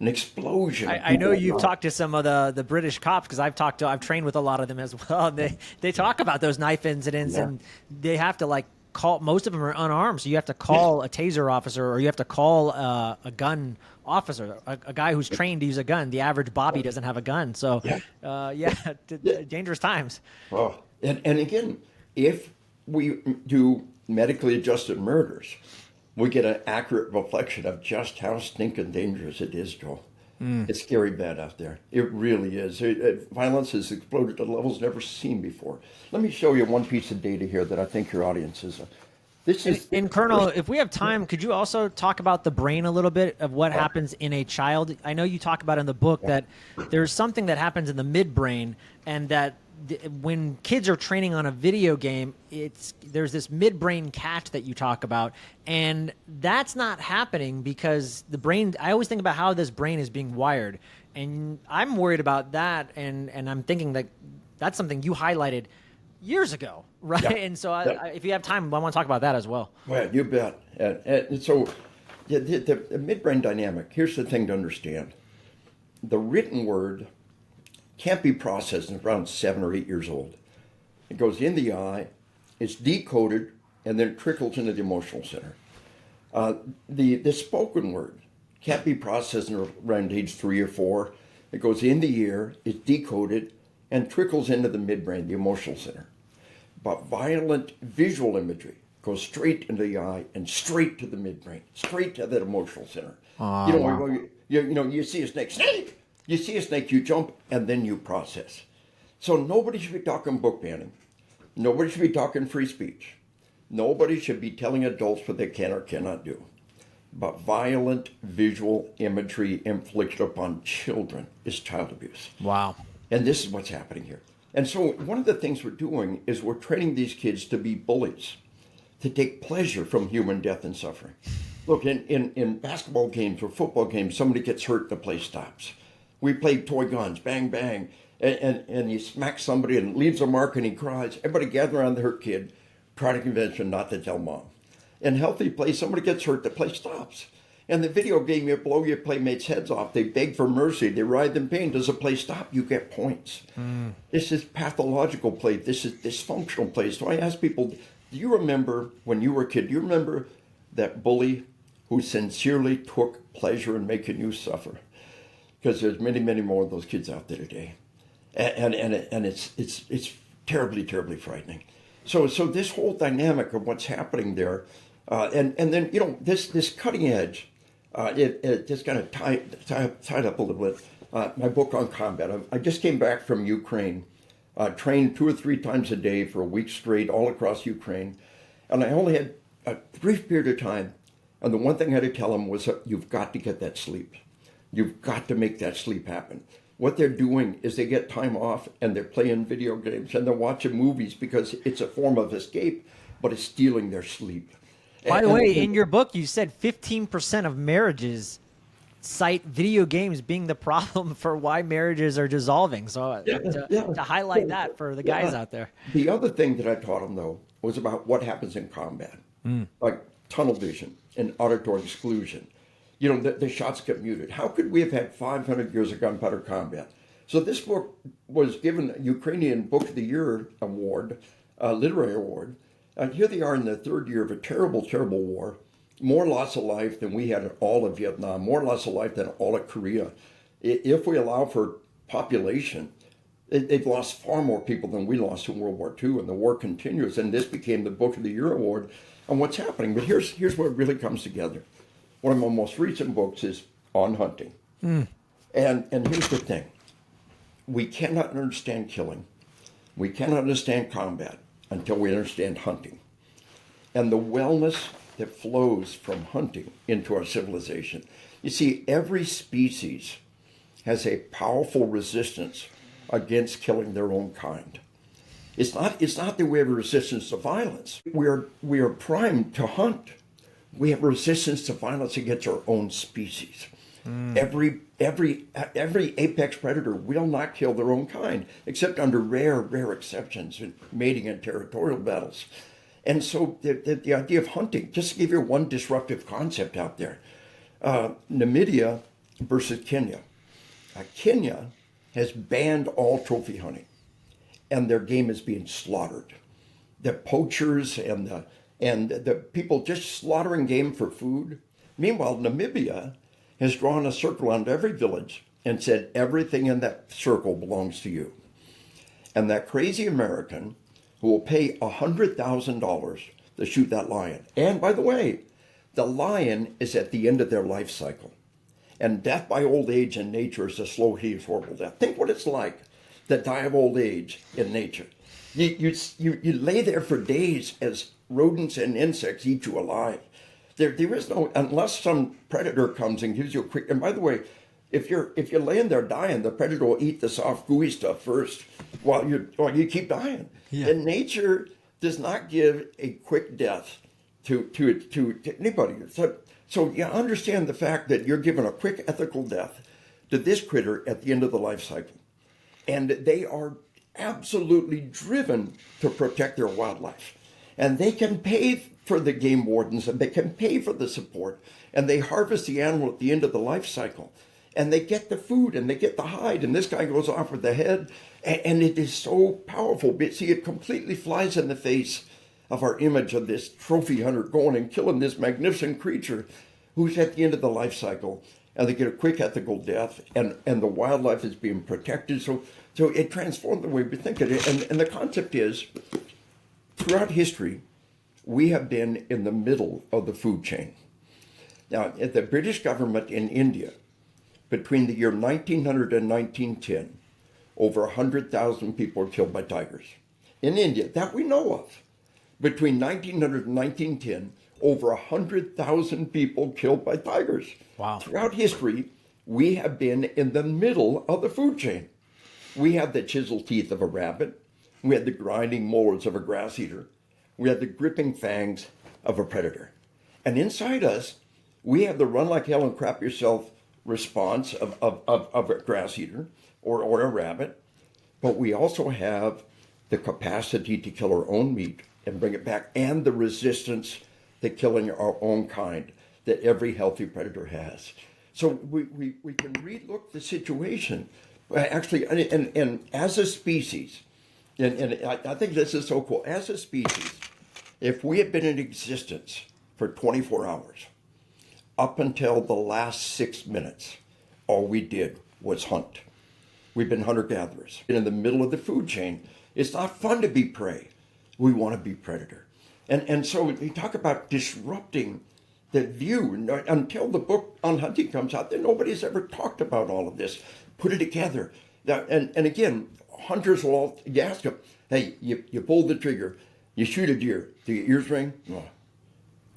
An explosion. I know you've talked to some of the British cops, because I've trained with a lot of them as well. They talk about those knife incidents, and they have to call. Most of them are unarmed, so you have to call a taser officer, or you have to call a gun officer, a guy who's trained to use a gun. The average Bobby doesn't have a gun, so dangerous times. Well, and again, if we do medically adjusted murders, we get an accurate reflection of just how stinking dangerous it is, Joel. It's scary bad out there. It really is. Violence has exploded to levels never seen before. Let me show you one piece of data here that I think your audience is. And Colonel, if we have time, could you also talk about the brain a little bit, of what happens in a child? I know you talk about in the book that there's something that happens in the midbrain, and that when kids are training on a video game, there's this midbrain catch that you talk about, and that's not happening because the brain. I always think about how this brain is being wired, and I'm worried about that, and I'm thinking that that's something you highlighted years ago, right? Yeah. And so if you have time, I want to talk about that as well. Well, you bet. And so the midbrain dynamic, here's the thing to understand. The written word can't be processed until around 7 or 8 years old. It goes in the eye, it's decoded, and then it trickles into the emotional center. The spoken word can't be processed until around age 3 or 4. It goes in the ear, it's decoded, and trickles into the midbrain, the emotional center. But violent visual imagery goes straight into the eye and straight to the midbrain, straight to that emotional center. You see a snake! You see a snake, you jump, and then you process. So nobody should be talking book banning. Nobody should be talking free speech. Nobody should be telling adults what they can or cannot do. But violent visual imagery inflicted upon children is child abuse. Wow. And this is what's happening here. And so one of the things we're doing is we're training these kids to be bullies, to take pleasure from human death and suffering. Look, in basketball games or football games, somebody gets hurt, the play stops. We play toy guns, bang, bang, and you smack somebody and it leaves a mark and he cries. Everybody gather around the hurt kid, try to convince him not to tell mom. In healthy play, somebody gets hurt, the play stops. In the video game, you blow your playmates' heads off. They beg for mercy. They writhe in pain. Does the play stop? You get points. This is pathological play. This is dysfunctional play. So I ask people, do you remember when you were a kid, do you remember that bully who sincerely took pleasure in making you suffer? Because there's many, many more of those kids out there today. And it's terribly, terribly frightening. So this whole dynamic of what's happening there, and then, you know, this cutting edge, it just kind of tied up a little bit. My book on combat. I just came back from Ukraine, trained 2 or 3 times a day for a week straight all across Ukraine. And I only had a brief period of time. And the one thing I had to tell them was, you've got to get that sleep. You've got to make that sleep happen. What they're doing is they get time off and they're playing video games and they're watching movies because it's a form of escape, but it's stealing their sleep. By the way, in your book, you said 15% of marriages cite video games being the problem for why marriages are dissolving. So to highlight that for the guys out there. The other thing that I taught them, though, was about what happens in combat, like tunnel vision and auditory exclusion. You know, the shots get muted. How could we have had 500 years of gunpowder combat? So this book was given a Ukrainian Book of the Year award, literary award. And here they are in the 3rd year of a terrible, terrible war. More loss of life than we had in all of Vietnam, more loss of life than all of Korea. If we allow for population, they've lost far more people than we lost in World War II, and the war continues. And this became the Book of the Year award on what's happening. But here's where it really comes together. One of my most recent books is on hunting. And here's the thing. We cannot understand killing. We cannot understand combat until we understand hunting. And the wellness that flows from hunting into our civilization. You see, every species has a powerful resistance against killing their own kind. It's not that we have a resistance to violence. We are primed to hunt. We have resistance to violence against our own species. Every apex predator will not kill their own kind, except under rare exceptions in mating and territorial battles. And so the idea of hunting, just to give you one disruptive concept out there, Namibia versus Kenya. Kenya has banned all trophy hunting, and their game is being slaughtered. The poachers and the people just slaughtering game for food. Meanwhile, Namibia has drawn a circle around every village and said everything in that circle belongs to you. And that crazy American who will pay $100,000 to shoot that lion. And by the way, the lion is at the end of their life cycle. And death by old age in nature is a slow, hideous, horrible death. Think what it's like to die of old age in nature. You lay there for days as rodents and insects eat you alive. There is no, unless some predator comes and gives you a quick, and by the way, if you're laying there dying, the predator will eat the soft, gooey stuff first while you keep dying. Yeah. And nature does not give a quick death to anybody. So you understand the fact that you're given a quick ethical death to this critter at the end of the life cycle. And they are absolutely driven to protect their wildlife. And they can pay for the game wardens, and they can pay for the support, and they harvest the animal at the end of the life cycle. And they get the food, and they get the hide, and this guy goes off with the head, and it is so powerful. But see, it completely flies in the face of our image of this trophy hunter going and killing this magnificent creature who's at the end of the life cycle, and they get a quick ethical death, and the wildlife is being protected. So it transformed the way we think of it. And the concept is, throughout history, we have been in the middle of the food chain. Now, at the British government in India, between the year 1900 and 1910, over 100,000 people were killed by tigers. In India, that we know of. Between 1900 and 1910, over 100,000 people killed by tigers. Wow. Throughout history, we have been in the middle of the food chain. We had the chisel teeth of a rabbit. We had the grinding molars of a grass eater. We had the gripping fangs of a predator. And inside us, we have the run like hell and crap yourself response of a grass eater or a rabbit. But we also have the capacity to kill our own meat and bring it back, and the resistance the killing our own kind that every healthy predator has. So we can relook the situation. Actually, and as a species, and I think this is so cool, as a species, if we had been in existence for 24 hours, up until the last 6 minutes, all we did was hunt. We've been hunter-gatherers. In the middle of the food chain, it's not fun to be prey. We want to be predator. And so we talk about disrupting the view. Until the book on hunting comes out, then nobody's ever talked about all of this. Put it together. And again, hunters will all, you ask them, hey, you pull the trigger, you shoot a deer, do your ears ring? No.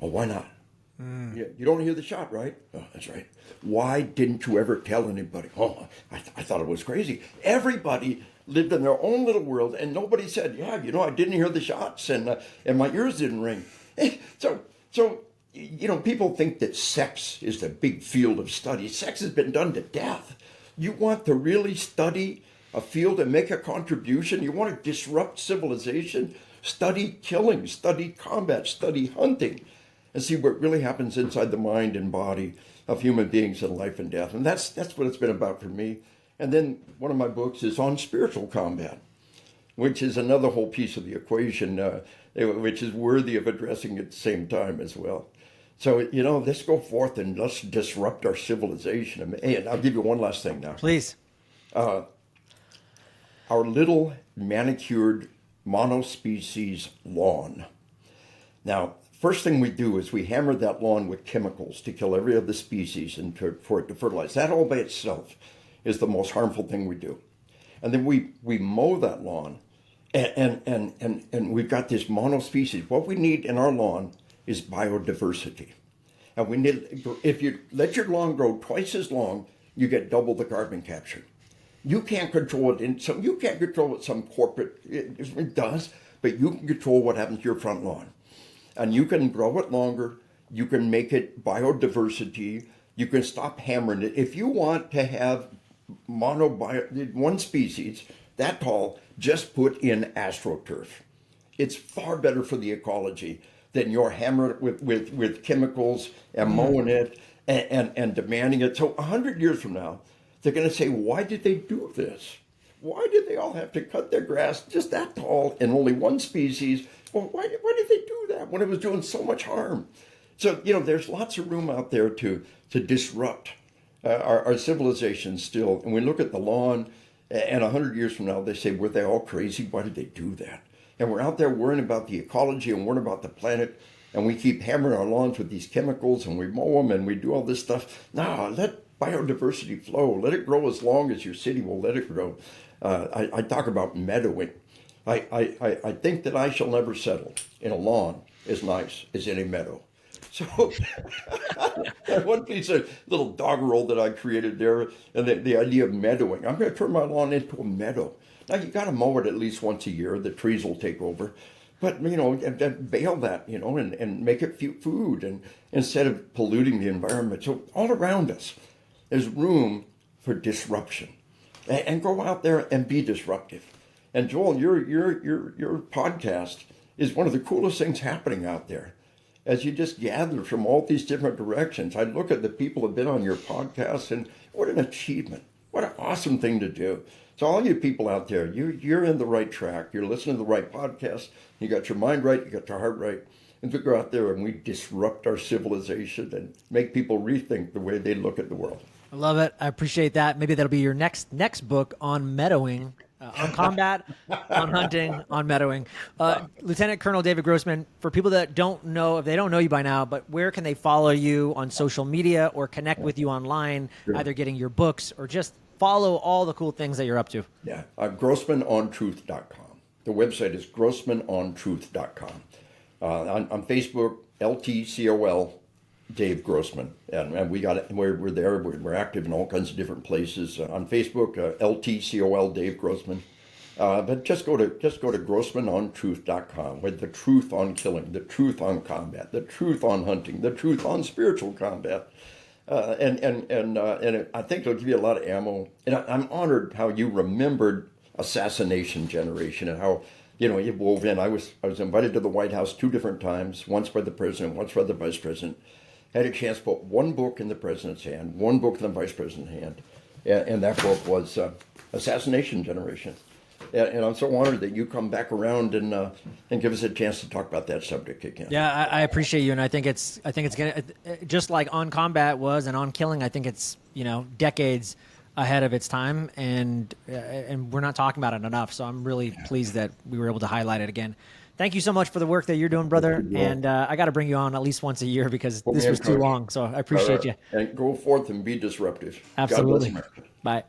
Oh, why not? You don't hear the shot, right? Oh, that's right. Why didn't you ever tell anybody? Oh, I thought it was crazy. Everybody lived in their own little world, and nobody said, yeah, I didn't hear the shots, and my ears didn't ring. So people think that sex is the big field of study. Sex has been done to death. You want to really study a field and make a contribution? You want to disrupt civilization? Study killing, study combat, study hunting, and see what really happens inside the mind and body of human beings in life and death. And that's what it's been about for me. And then one of my books is on spiritual combat, which is another whole piece of the equation, which is worthy of addressing at the same time as well. So, let's go forth and let's disrupt our civilization. And I'll give you one last thing now. Please. Our little manicured monospecies lawn. Now, first thing we do is we hammer that lawn with chemicals to kill every other species and for it to fertilize. That all by itself is the most harmful thing we do. And then we mow that lawn, and we've got this monospecies. What we need in our lawn is biodiversity. And we need, if you let your lawn grow twice as long, you get double the carbon capture. You can't control it you can't control what some corporate it does, but you can control what happens to your front lawn. And you can grow it longer, you can make it biodiversity, you can stop hammering it. If you want to have one species that tall, just put in AstroTurf. It's far better for the ecology than your hammer with chemicals and mowing it and demanding it. So 100 years from now, they're going to say, why did they do this? Why did they all have to cut their grass just that tall and only one species? Well, why did they do that when it was doing so much harm? So, there's lots of room out there to disrupt our civilization still. And we look at the lawn, and 100 years from now, they say, were they all crazy? Why did they do that? And we're out there worrying about the ecology and worrying about the planet, and we keep hammering our lawns with these chemicals, and we mow them, and we do all this stuff. No, let biodiversity flow. Let it grow as long as your city will let it grow. I talk about meadowing. I think that I shall never settle in a lawn as nice as any meadow. So one piece of little doggerel that I created there, and the idea of meadowing. I'm going to turn my lawn into a meadow. Now, you got to mow it at least once a year. The trees will take over. But, and bale that, and make it food and instead of polluting the environment. So all around us, there's room for disruption. And go out there and be disruptive. And Joel, your podcast is one of the coolest things happening out there. As you just gather from all these different directions, I look at the people who have been on your podcast, and what an achievement. What an awesome thing to do. So all you people out there, you're in the right track. You're listening to the right podcast. You got your mind right. You got your heart right. And we go out there and we disrupt our civilization and make people rethink the way they look at the world. I love it. I appreciate that. Maybe that'll be your next book on meadowing, on combat, on hunting, on meadowing. Lieutenant Colonel David Grossman, for people that don't know, if they don't know you by now, but where can they follow you on social media or connect with you online, either getting your books or just follow all the cool things that you're up to? Yeah, GrossmanOnTruth.com. The website is GrossmanOnTruth.com. On Facebook, Lt.Col Dave Grossman, and we're there. We're active in all kinds of different places on Facebook. Lt.Col Dave Grossman, but just go to GrossmanOnTruth.com, with the truth on killing, the truth on combat, the truth on hunting, the truth on spiritual combat, and I think it'll give you a lot of ammo. And I'm honored how you remembered Assassination Generation and how it wove in. I was invited to the White House 2 different times, once by the president, once by the vice president. Had a chance to put one book in the president's hand, one book in the vice president's hand, and that book was Assassination Generation. And I'm so honored that you come back around and give us a chance to talk about that subject again. Yeah, I appreciate you, and I think it's gonna, just like On Combat was and On Killing. I think it's decades ahead of its time, and we're not talking about it enough. So I'm really pleased that we were able to highlight it again. Thank you so much for the work that you're doing, brother. And I got to bring you on at least once a year because this was too long. So I appreciate you. And go forth and be disruptive. Absolutely. God bless America. Bye.